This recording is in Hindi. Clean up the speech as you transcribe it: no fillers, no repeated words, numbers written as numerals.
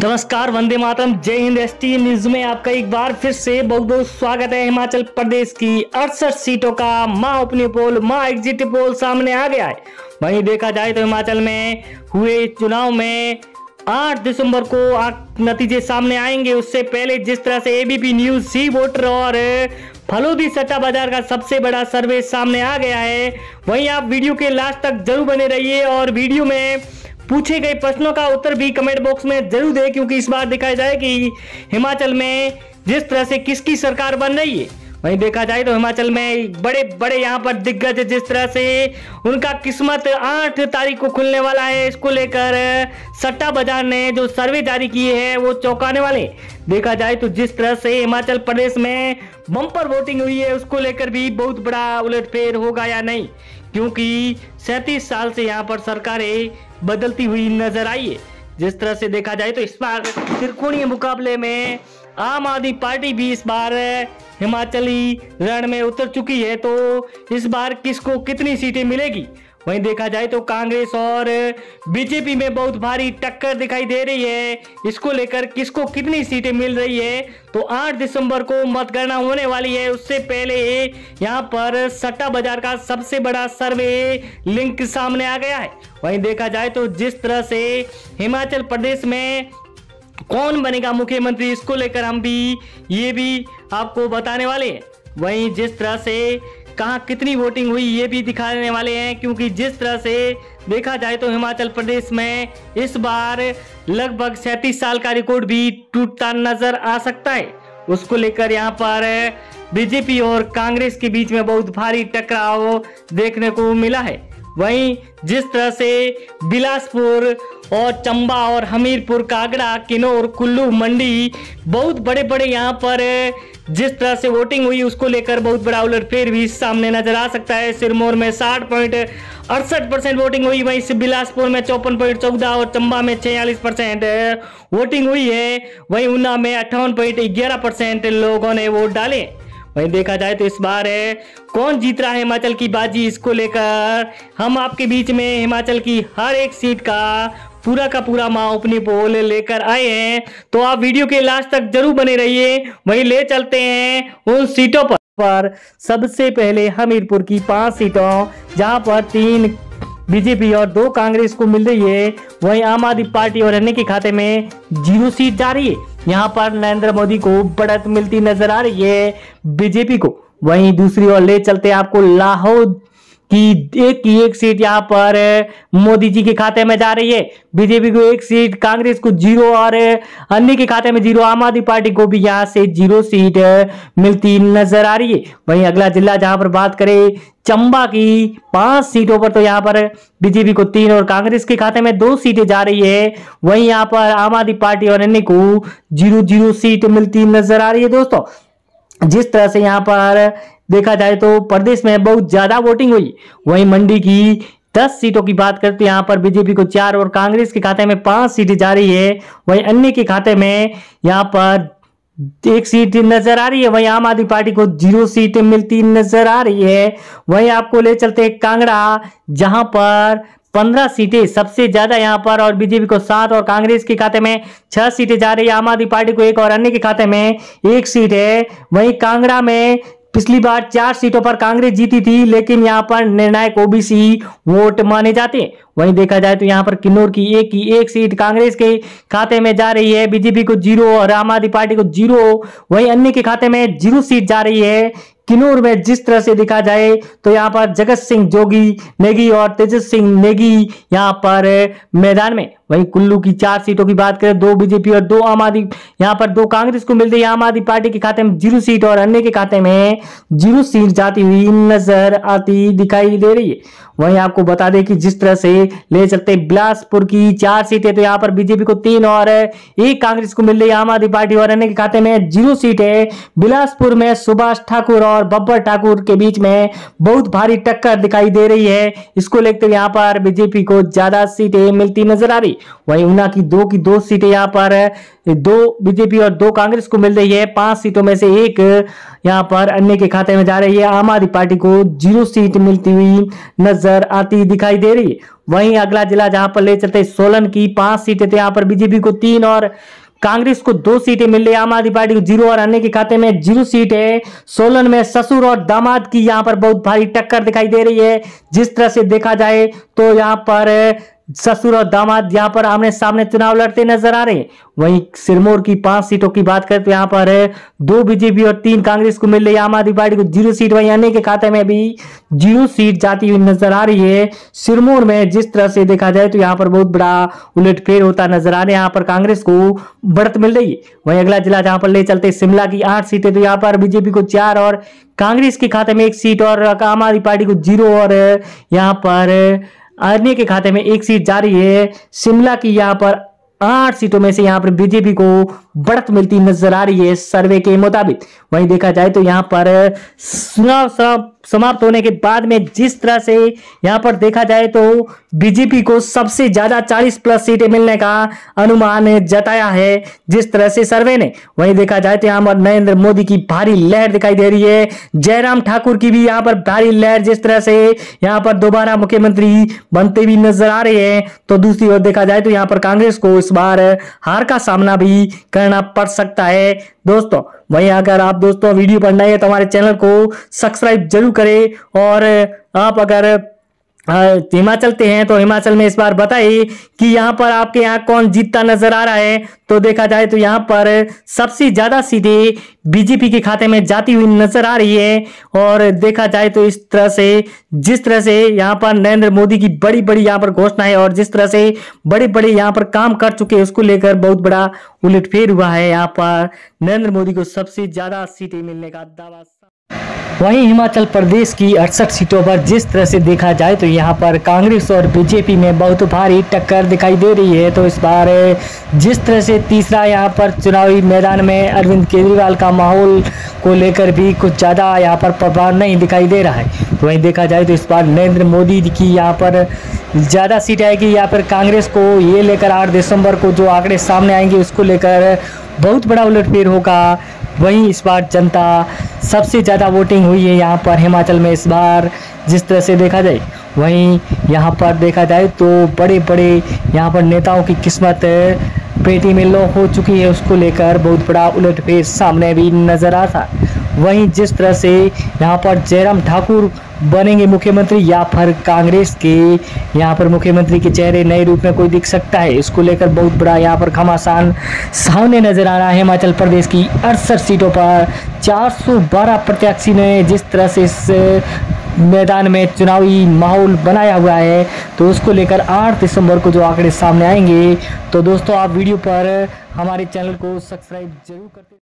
नमस्कार, वंदे मातरम, जय हिंद। एसटी न्यूज में आपका एक बार फिर से बहुत बहुत स्वागत है। हिमाचल प्रदेश की 68 सीटों का मां ओपिनियन पोल, मां एग्जिट पोल सामने आ गया है। वहीं देखा जाए तो हिमाचल में हुए चुनाव में 8 दिसंबर को नतीजे सामने आएंगे। उससे पहले जिस तरह से एबीपी न्यूज, सी वोटर और फलोदी सट्टा बाजार का सबसे बड़ा सर्वे सामने आ गया है, वहीं आप वीडियो के लास्ट तक जरूर बने रहिए और वीडियो में पूछे गए प्रश्नों का उत्तर भी कमेंट बॉक्स में जरूर दें, क्योंकि इस बार दिखाया जाए कि हिमाचल में जिस तरह से किसकी सरकार बन रही है। वहीं देखा जाए तो हिमाचल में बड़े बड़े यहाँ पर दिग्गज जिस तरह से उनका किस्मत 8 तारीख को खुलने वाला है, इसको लेकर सट्टा बाजार ने जो सर्वे जारी किए हैं वो चौंकाने वाले। देखा जाए तो जिस तरह से हिमाचल प्रदेश में बम्पर वोटिंग हुई है, उसको लेकर भी बहुत बड़ा उलटफेर होगा या नहीं, क्योंकि 37 साल से यहाँ पर सरकारें बदलती हुई नजर आई है। जिस तरह से देखा जाए तो इस बार त्रिकोणीय मुकाबले में आम आदमी पार्टी भी इस बार हिमाचली रण में उतर चुकी है, तो इस बार किसको कितनी सीटें मिलेगी। वहीं देखा जाए तो कांग्रेस और बीजेपी में बहुत भारी टक्कर दिखाई दे रही है, इसको लेकर किसको कितनी सीटें मिल रही है। तो 8 दिसंबर को मतगणना होने वाली है, उससे पहले यहाँ पर सट्टा बाजार का सबसे बड़ा सर्वे लिंक सामने आ गया है। वहीं देखा जाए तो जिस तरह से हिमाचल प्रदेश में कौन बनेगा मुख्यमंत्री, इसको लेकर हम भी ये भी आपको बताने वाले हैं। वहीं जिस तरह से कहाँ कितनी वोटिंग हुई ये भी दिखाने वाले हैं, क्योंकि जिस तरह से देखा जाए तो हिमाचल प्रदेश में इस बार लगभग 37 साल का रिकॉर्ड भी टूटता नजर आ सकता है। उसको लेकर यहाँ पर बीजेपी और कांग्रेस के बीच में बहुत भारी टकराव देखने को मिला है। वहीं जिस तरह से बिलासपुर और चंबा और हमीरपुर, कांगड़ा, किन्नौर, कुल्लू, मंडी, बहुत बड़े बड़े यहाँ पर जिस तरह से वोटिंग हुई, उसको लेकर बहुत बड़ा उलटफेर भी सामने नजर आ सकता है। सिरमौर में 60.68% वोटिंग हुई, वहीं बिलासपुर में 54.14 और चंबा में 46% वोटिंग हुई है। वहीं ऊना में 58.11% लोगों ने वोट डाले। वहीं देखा जाए तो इस बार कौन जीत रहा है हिमाचल की बाजी, इसको लेकर हम आपके बीच में हिमाचल की हर एक सीट का पूरा मां ओपिनियन पोल लेकर आए हैं, तो आप वीडियो के लास्ट तक जरूर बने रहिए। वहीं ले चलते हैं उन सीटों पर सबसे पहले हमीरपुर की 5 सीटों, जहां पर 3 बीजेपी और 2 कांग्रेस को मिल रही है। वहीं आम आदमी पार्टी और अन्य के खाते में 0 सीट जा रही है। यहाँ पर नरेंद्र मोदी को बढ़त मिलती नजर आ रही है बीजेपी को। वहीं दूसरी ओर ले चलते आपको लाहौल की एक सीट यहाँ पर मोदी जी के खाते में जा रही है। बीजेपी को 1 सीट, कांग्रेस को 0 और अन्य के खाते में 0। आम आदमी पार्टी को भी यहाँ से 0 सीट मिलती नजर आ रही है। वहीं अगला जिला जहां पर बात करें चंबा की 5 सीटों पर, तो यहाँ पर बीजेपी को 3 और कांग्रेस के खाते में 2 सीटें जा रही है। वहीं यहाँ पर आम आदमी पार्टी और अन्य को 0 सीट मिलती नजर आ रही है। दोस्तों जिस तरह से यहाँ पर देखा जाए तो प्रदेश में बहुत ज्यादा वोटिंग हुई। वहीं मंडी की 10 सीटों की बात करते हैं, यहाँ पर बीजेपी को 4 और कांग्रेस के खाते में 5 सीटें जा रही है। वहीं अन्य के खाते में यहाँ पर 1 सीट नजर आ रही है। वहीं आम आदमी पार्टी को 0 सीट मिलती नजर आ रही है। वहीं आपको ले चलते हैं कांगड़ा, जहां पर 15 सीटें सबसे ज्यादा यहाँ पर, और बीजेपी को 7 और कांग्रेस के खाते में 6 सीटें जा रही है। आम आदमी पार्टी को 1 और अन्य के खाते में 1 सीट है। वहीं कांगड़ा में पिछली बार 4 सीटों पर कांग्रेस जीती थी, लेकिन यहाँ पर निर्णायक ओबीसी वोट माने जाते हैं। वहीं देखा जाए तो यहाँ पर किन्नौर की एक सीट कांग्रेस के खाते में जा रही है, बीजेपी को 0 और आम आदमी पार्टी को 0। वहीं अन्य के खाते में 0 सीट जा रही है। किन्नौर में जिस तरह से देखा जाए तो यहाँ पर जगत सिंह जोगी नेगी और तेजस सिंह नेगी यहाँ पर मैदान में। वहीं कुल्लू की 4 सीटों की बात करें, 2 बीजेपी और 2 आम आदमी, यहाँ पर 2 कांग्रेस को मिल रही है। आम आदमी पार्टी के खाते में 0 सीट और अन्य के खाते में 0 सीट जाती हुई नजर आती दिखाई दे रही है। वहीं आपको बता दें कि जिस तरह से ले चलते बिलासपुर की 4 सीटें, तो यहाँ पर बीजेपी को 3 और 1 कांग्रेस को मिल रही है। आम आदमी पार्टी और अन्य के खाते में 0 सीट है। बिलासपुर में सुभाष ठाकुर और बब्बर ठाकुर के बीच में बहुत भारी टक्कर दिखाई दे रही है, इसको लेकर यहाँ पर बीजेपी को ज्यादा सीटें मिलती नजर आ रही। वहीं ऊना की 2 सीटें यहाँ पर 2 बीजेपी और 2 कांग्रेस को मिल रही है। 5 सीटों में से 1 यहाँ पर अन्य के खाते में जा रही है। आम आदमी पार्टी को 0 सीट मिलती हुई नजर आती दिखाई दे रही है। वहीं अगला जिला जहां पर ले चलते सोलन की 5 सीटें थे, यहाँ पर बीजेपी को 3 और कांग्रेस को 2 सीटें मिल रही है, आम आदमी पार्टी को 0 और अन्य के खाते में 0 सीट है। सोलन में ससुर और दामाद की यहां पर बहुत भारी टक्कर दिखाई दे रही है। जिस तरह से देखा जाए तो यहां पर ससुर और दामाद यहां पर आमने सामने चुनाव लड़ते नजर आ रहे हैं। वहीं सिरमौर की 5 सीटों की बात करें तो यहां पर 2 बीजेपी और 3 कांग्रेस को मिल रही है, आम आदमी पार्टी को 0 सीट, वहीं अन्य के खाते में भी 0 सीट जाती हुई नजर आ रही है। सिरमौर में जिस तरह से देखा जाए तो यहां पर बहुत बड़ा उलटफेर होता नजर आ रहा है, यहां पर कांग्रेस को बढ़त मिल रही है। वहीं अगला जिला जहां पर ले चलते शिमला की 8 सीटें, तो यहां पर बीजेपी को 4 और कांग्रेस के खाते में 1 सीट और आम आदमी पार्टी को 0 और यहां पर अन्य के खाते में 1 सीट जारी है। शिमला की यहां पर 8 सीटों में से यहां पर बीजेपी को बढ़त मिलती नजर आ रही है सर्वे के मुताबिक। वहीं देखा जाए तो यहां पर चुनाव समाप्त होने के बाद में जिस तरह से यहां पर देखा जाए तो बीजेपी को सबसे ज्यादा 40+ सीटें मिलने का अनुमान जताया है जिस तरह से सर्वे ने। वहीं देखा जाए तो यहां पर नरेंद्र मोदी की भारी लहर दिखाई दे रही है, जयराम ठाकुर की भी यहां पर भारी लहर, जिस तरह से यहां पर दोबारा मुख्यमंत्री बनते भी नजर आ रहे हैं। तो दूसरी ओर देखा जाए तो यहां पर कांग्रेस को इस बार हार का सामना भी करना पड़ सकता है दोस्तों। वहीं अगर आप दोस्तों वीडियो पढ़ना है तो हमारे चैनल को सब्सक्राइब जरूर करें। और आप अगर हिमाचल के हैं तो हिमाचल में इस बार बताइए कि यहाँ पर आपके यहाँ कौन जीतता नजर आ रहा है। तो देखा जाए तो यहाँ पर सबसे ज्यादा सीटें बीजेपी के खाते में जाती हुई नजर आ रही है। और देखा जाए तो इस तरह से जिस तरह से यहाँ पर नरेंद्र मोदी की बड़ी बड़ी यहाँ पर घोषणा है और जिस तरह से बड़े बड़े यहाँ पर काम कर चुके हैं उसको लेकर बहुत बड़ा उलटफेर हुआ है। यहाँ पर नरेंद्र मोदी को सबसे ज्यादा सीटें मिलने का दावा। वहीं हिमाचल प्रदेश की 68 सीटों पर जिस तरह से देखा जाए तो यहाँ पर कांग्रेस और बीजेपी में बहुत भारी टक्कर दिखाई दे रही है। तो इस बार जिस तरह से तीसरा यहाँ पर चुनावी मैदान में अरविंद केजरीवाल का माहौल को लेकर भी कुछ ज़्यादा यहाँ पर प्रभाव नहीं दिखाई दे रहा है। तो वहीं देखा जाए तो इस बार नरेंद्र मोदी की यहाँ पर ज़्यादा सीट आएगी या फिर कांग्रेस को ये लेकर 8 दिसंबर को जो आंकड़े सामने आएंगे उसको लेकर बहुत बड़ा उलटफेर होगा। वहीं इस बार जनता सबसे ज़्यादा वोटिंग हुई है यहाँ पर हिमाचल में इस बार जिस तरह से देखा जाए। वहीं यहाँ पर देखा जाए तो बड़े बड़े यहाँ पर नेताओं की किस्मत पेटी में लॉक हो चुकी है, उसको लेकर बहुत बड़ा उलटफेर सामने भी नज़र आता। वहीं जिस तरह से यहाँ पर जयराम ठाकुर बनेंगे मुख्यमंत्री या फिर कांग्रेस के यहाँ पर मुख्यमंत्री के चेहरे नए रूप में कोई दिख सकता है, इसको लेकर बहुत बड़ा यहाँ पर घमासान सामने नजर आ रहा है। हिमाचल प्रदेश की 68 सीटों पर 412 प्रत्याशी ने जिस तरह से इस मैदान में चुनावी माहौल बनाया हुआ है तो उसको लेकर 8 दिसंबर को जो आंकड़े सामने आएंगे। तो दोस्तों आप वीडियो पर हमारे चैनल को सब्सक्राइब जरूर करते